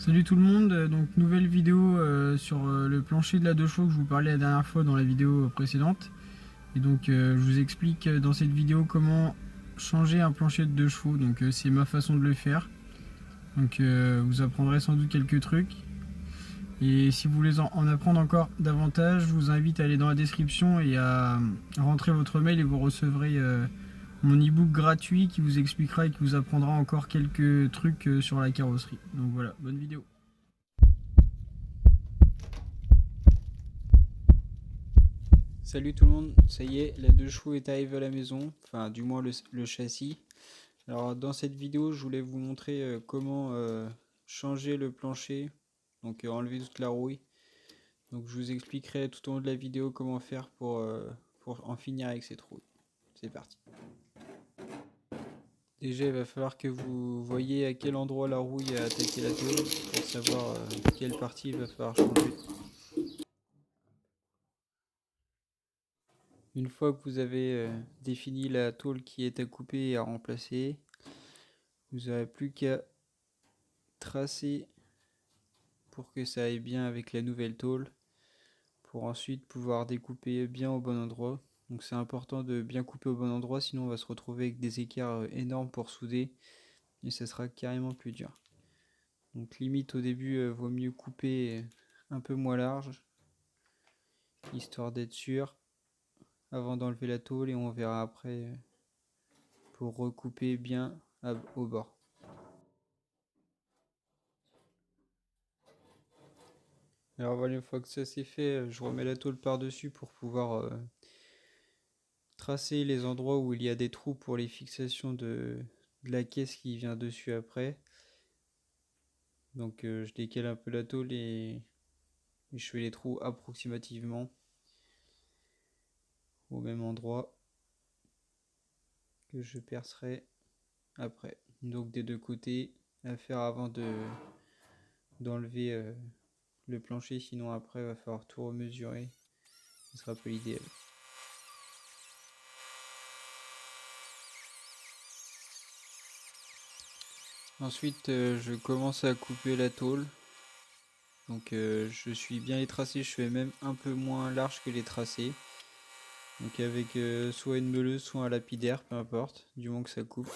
Salut tout le monde, donc nouvelle vidéo sur le plancher de la 2 chevaux que je vous parlais la dernière fois dans la vidéo précédente. Et donc je vous explique dans cette vidéo comment changer un plancher de 2 chevaux, donc c'est ma façon de le faire. Donc vous apprendrez sans doute quelques trucs. Et si vous voulez en apprendre encore davantage, je vous invite à aller dans la description et à rentrer votre mail et vous recevrez mon ebook gratuit qui vous expliquera et qui vous apprendra encore quelques trucs sur la carrosserie. Donc voilà, bonne vidéo. Salut tout le monde, ça y est, la 2 chevaux est arrivée à la maison, enfin du moins le châssis. Alors dans cette vidéo, je voulais vous montrer comment changer le plancher, donc enlever toute la rouille. Donc je vous expliquerai tout au long de la vidéo comment faire pour en finir avec cette rouille. C'est parti. Déjà, il va falloir que vous voyez à quel endroit la rouille a attaqué la tôle pour savoir quelle partie il va falloir changer. Une fois que vous avez défini la tôle qui est à couper et à remplacer, vous n'aurez plus qu'à tracer pour que ça aille bien avec la nouvelle tôle, pour ensuite pouvoir découper bien au bon endroit. Donc c'est important de bien couper au bon endroit, sinon on va se retrouver avec des écarts énormes pour souder, et ça sera carrément plus dur. Donc limite au début, vaut mieux couper un peu moins large, histoire d'être sûr, avant d'enlever la tôle, et on verra après pour recouper bien au bord. Alors voilà, une fois que ça c'est fait, je remets la tôle par-dessus pour pouvoir tracer les endroits où il y a des trous pour les fixations de la caisse qui vient dessus après. Donc je décale un peu la tôle et je fais les trous approximativement au même endroit que je percerai après. Donc des deux côtés, à faire avant d'enlever le plancher, sinon après il va falloir tout remesurer. Ce sera pas l'idéal. Ensuite je commence à couper la tôle. Donc je suis bien les tracés, je fais même un peu moins large que les tracés. Donc avec soit une meuleuse, soit un lapidaire, peu importe, du moment que ça coupe.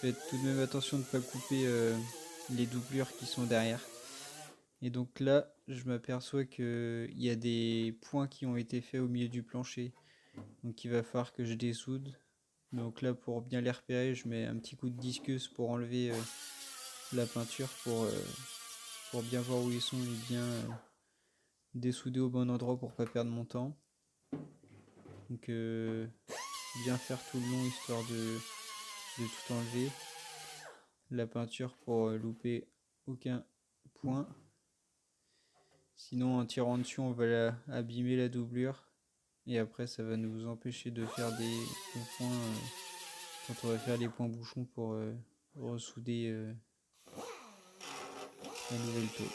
Faites tout de même attention de ne pas couper les doublures qui sont derrière. Et donc là, je m'aperçois qu'il y a des points qui ont été faits au milieu du plancher. Donc il va falloir que je dessoude. Donc là, pour bien les repérer, je mets un petit coup de disqueuse pour enlever la peinture, pour bien voir où ils sont et bien dessouder au bon endroit pour pas perdre mon temps. Donc bien faire tout le long histoire de tout enlever. La peinture pour louper aucun point. Sinon en tirant dessus on va abîmer la doublure. Et après ça va nous empêcher de faire des bons points quand on va faire les points bouchons pour ressouder la nouvelle tôle.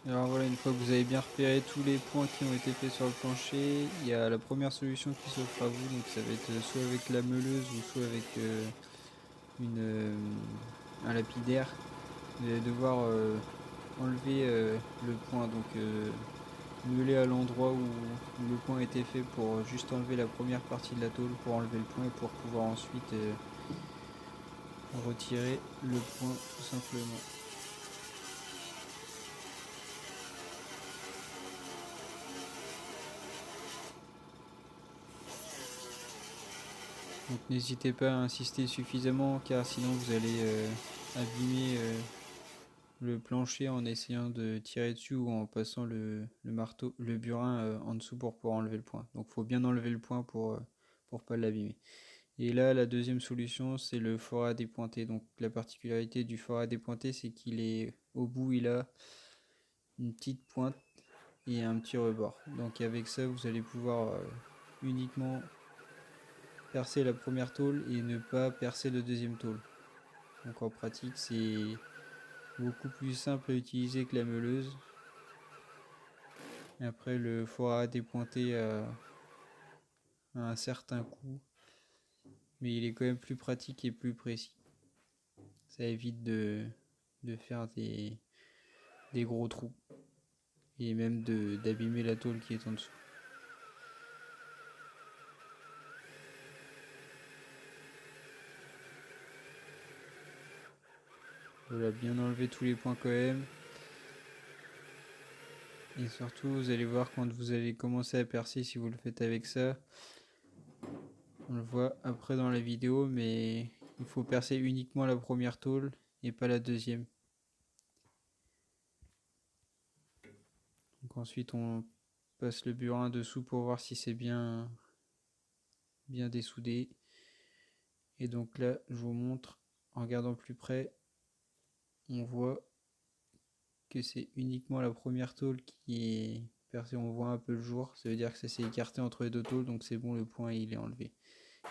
Alors voilà, une fois que vous avez bien repéré tous les points qui ont été faits sur le plancher, il y a la première solution qui s'offre à vous, donc ça va être soit avec la meuleuse ou soit avec un lapidaire. Vous allez devoir enlever le point, donc meuler à l'endroit où le point a été fait pour juste enlever la première partie de la tôle pour enlever le point et pour pouvoir ensuite retirer le point tout simplement. Donc n'hésitez pas à insister suffisamment car sinon vous allez abîmer le plancher en essayant de tirer dessus ou en passant le marteau, le burin en dessous pour pouvoir enlever le point. Donc il faut bien enlever le point pour pas l'abîmer. Et là la deuxième solution c'est le fort à dépointer. Donc la particularité du fort à dépointer c'est qu'il est au bout, il a une petite pointe et un petit rebord. Donc avec ça vous allez pouvoir uniquement percer la première tôle et ne pas percer la deuxième tôle. Donc en pratique c'est beaucoup plus simple à utiliser que la meuleuse. Et après le foie dépointé à un certain coût mais il est quand même plus pratique et plus précis. Ça évite de faire des gros trous et même d'abîmer la tôle qui est en dessous. Voilà, bien enlever tous les points quand même. Et surtout, vous allez voir quand vous allez commencer à percer, si vous le faites avec ça. On le voit après dans la vidéo, mais il faut percer uniquement la première tôle et pas la deuxième. Donc ensuite, on passe le burin dessous pour voir si c'est bien dessoudé. Et donc là, je vous montre, en regardant plus près, on voit que c'est uniquement la première tôle qui est percée. On voit un peu le jour, ça veut dire que ça s'est écarté entre les deux tôles, donc c'est bon, le point il est enlevé.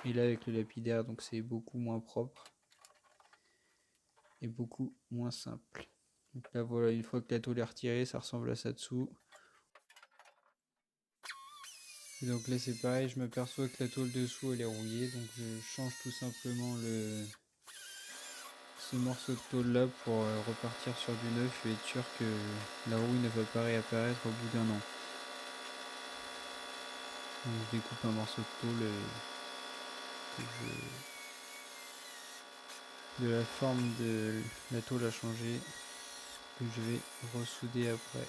Et là avec le lapidaire, donc c'est beaucoup moins propre et beaucoup moins simple. Donc là voilà, une fois que la tôle est retirée, ça ressemble à ça dessous. Et donc là c'est pareil, je m'aperçois que la tôle dessous elle est rouillée, donc je change tout simplement ce morceau de tôle là pour repartir sur du neuf. Je vais être sûr que la rouille ne va pas réapparaître au bout d'un an. Donc je découpe un morceau de tôle de la forme de la tôle a changé, que je vais ressouder après.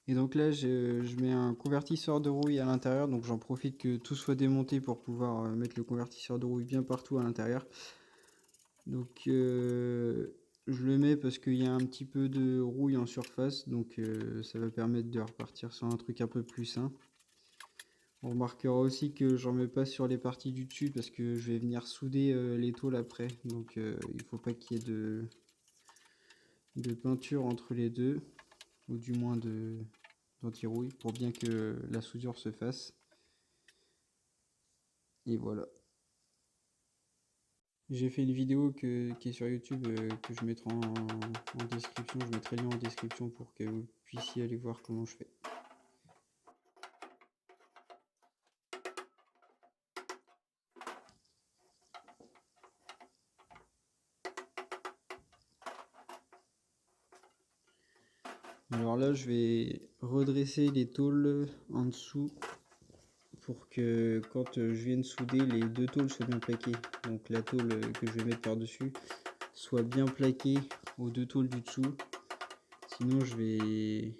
Et donc là, je mets un convertisseur de rouille à l'intérieur, donc j'en profite que tout soit démonté pour pouvoir mettre le convertisseur de rouille bien partout à l'intérieur. Donc je le mets parce qu'il y a un petit peu de rouille en surface, donc ça va permettre de repartir sur un truc un peu plus sain. On remarquera aussi que j'en mets pas sur les parties du dessus parce que je vais venir souder les tôles après, donc il faut pas qu'il y ait de peinture entre les deux, ou du moins d'anti-rouille, pour bien que la soudure se fasse. Et voilà. J'ai fait une vidéo qui est sur YouTube, que je mettrai en description. Je mettrai le lien en description pour que vous puissiez aller voir comment je fais. Alors là, je vais redresser les tôles en dessous pour que quand je vienne souder, les deux tôles soient bien plaquées. Donc la tôle que je vais mettre par-dessus soit bien plaquée aux deux tôles du dessous. Sinon, je vais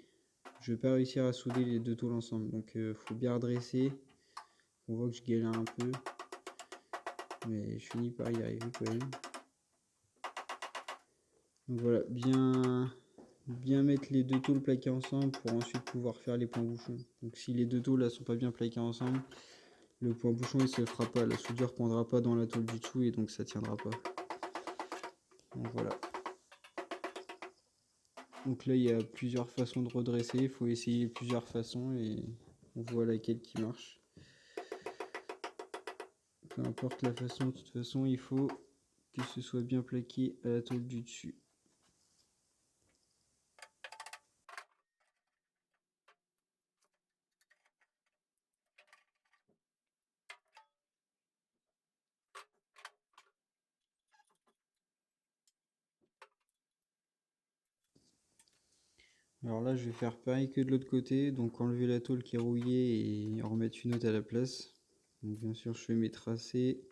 pas réussir à souder les deux tôles ensemble. Donc faut bien redresser. On voit que je galère un peu, mais je finis par y arriver quand même. Donc voilà, bien mettre les deux tôles plaquées ensemble pour ensuite pouvoir faire les points bouchons. Donc si les deux tôles là sont pas bien plaquées ensemble, le point bouchon il se fera pas, la soudure prendra pas dans la tôle du dessous et donc ça tiendra pas. Donc voilà. Donc là il y a plusieurs façons de redresser, il faut essayer plusieurs façons et on voit laquelle qui marche. Peu importe la façon, de toute façon il faut que ce soit bien plaqué à la tôle du dessus. Alors là, je vais faire pareil que de l'autre côté, donc enlever la tôle qui est rouillée et en remettre une autre à la place. Donc bien sûr, je fais mes tracés.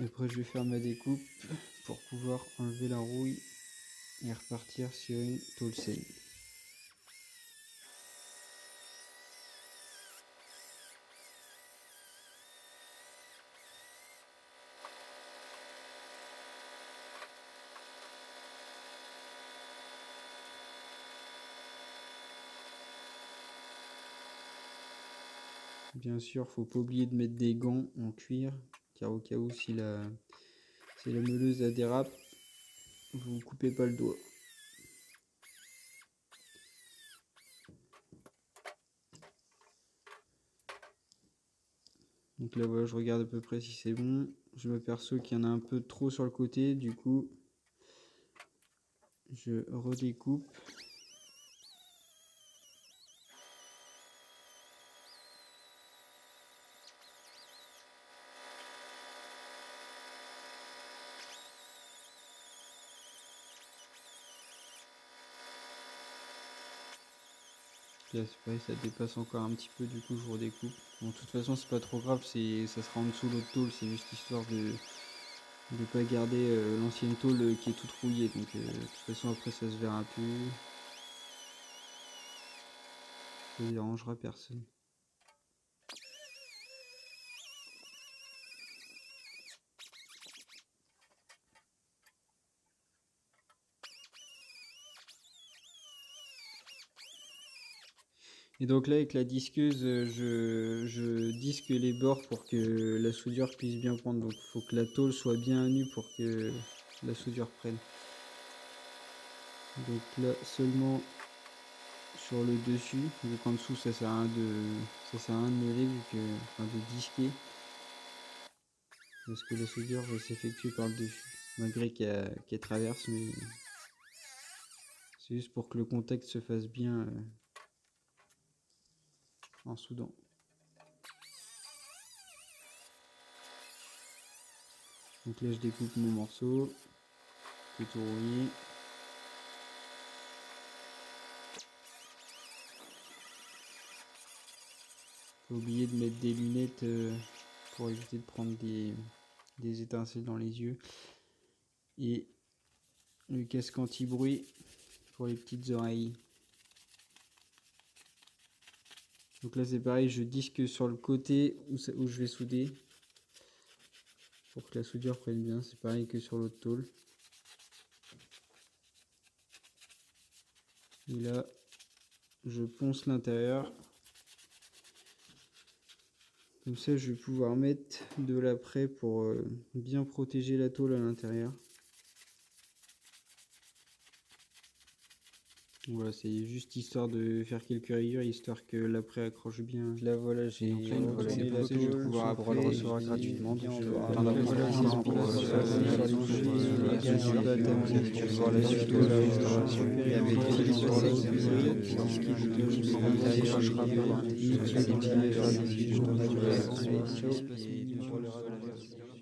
Et après, je vais faire ma découpe pour pouvoir enlever la rouille et repartir sur une tôle saine. Bien sûr, faut pas oublier de mettre des gants en cuir, car au cas où si la meuleuse a dérape, vous coupez pas le doigt. Donc là voilà, je regarde à peu près si c'est bon. Je m'aperçois qu'il y en a un peu trop sur le côté, du coup je redécoupe. Là c'est pareil, ça dépasse encore un petit peu, du coup je redécoupe. Bon, de toute façon c'est pas trop grave, ça sera en dessous de l'autre tôle, c'est juste histoire de pas garder l'ancienne tôle qui est toute rouillée. Donc de toute façon après ça se verra plus. Ça ne dérangera personne. Et donc là avec la disqueuse, je disque les bords pour que la soudure puisse bien prendre. Donc il faut que la tôle soit bien à nu pour que la soudure prenne. Donc là seulement sur le dessus, vu qu'en dessous ça sert à rien de mêler, vu que, enfin de disquer, parce que la soudure va s'effectuer par le dessus, malgré qu'elle traverse, mais c'est juste pour que le contact se fasse bien en soudant. Donc là je découpe mon morceau, tout rouillé. Faut oublier de mettre des lunettes pour éviter de prendre des étincelles dans les yeux. Et le casque anti-bruit pour les petites oreilles. Donc là c'est pareil, je disque sur le côté où je vais souder. Pour que la soudure prenne bien, c'est pareil que sur l'autre tôle. Et là, je ponce l'intérieur. Comme ça, je vais pouvoir mettre de l'après pour bien protéger la tôle à l'intérieur. Voilà, c'est juste histoire de faire quelques rayures, histoire que l'après accroche bien. Là voilà, j'ai retourné la tôle, je vais pouvoir le recevoir gratuitement. Donc je vais attendre un peu pour voir la suite de la restauration. Et avec les sur l'autre, et